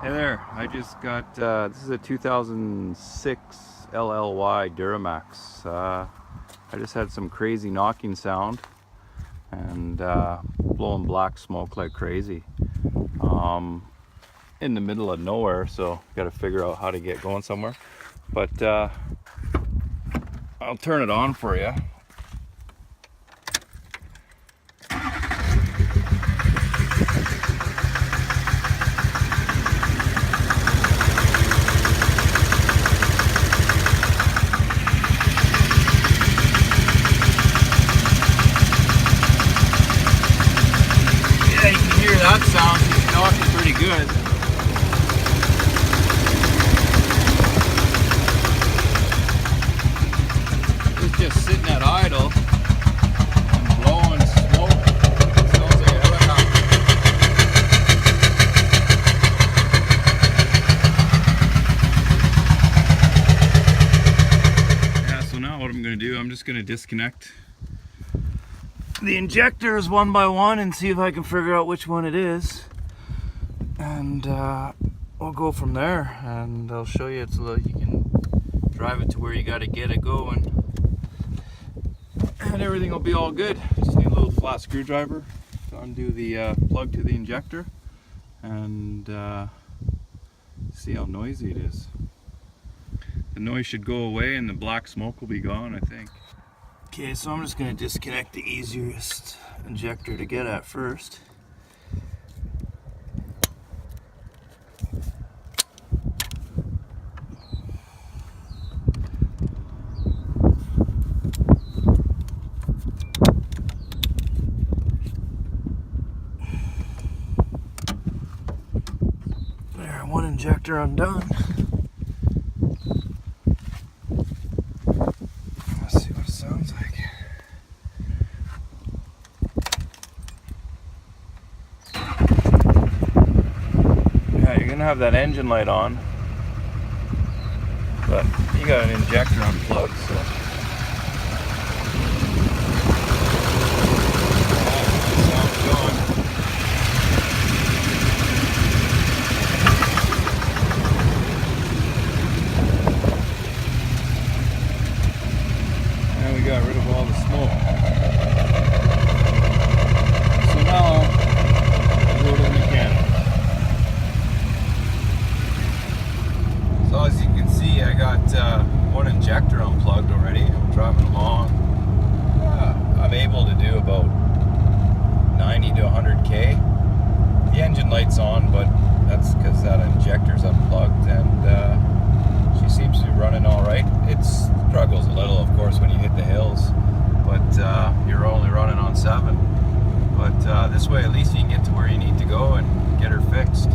Hey there, I just got, this is a 2006 LLY Duramax. I just had some crazy knocking sound and blowing black smoke like crazy in the middle of nowhere, so got to figure out how to get going somewhere. But I'll turn it on for you. Yeah, you can hear that sound. It's knocking pretty good. It's just sitting at idle and blowing smoke. It sounds like a helicopter. Yeah, so now what I'm going to do, I'm just going to disconnect the injectors one by one and see if I can figure out which one it is, and we'll go from there. And I'll show you it's a little, you can drive it to where you got to get it going, and everything will be all good. Just need a little flat screwdriver to undo the plug to the injector and see how noisy it is. The noise should go away and the black smoke will be gone, I think. Okay, so I'm just going to disconnect the easiest injector to get at first. There, one injector undone. Let's see what it sounds like. Yeah, you're gonna have that engine light on, but you got an injector unplugged, so. Sounds going. And we got rid of all the smoke. So now I go to the mechanic. So as you can see, I got one injector unplugged already. I'm driving along. I'm able to do about 90 to 100k. The engine light's on, but that's because that injector's unplugged, and she seems to be running all right. It struggles a little, of course, when you hit the hills, but you're only running on 7. But this way, at least you can get to where you need to go and get her fixed.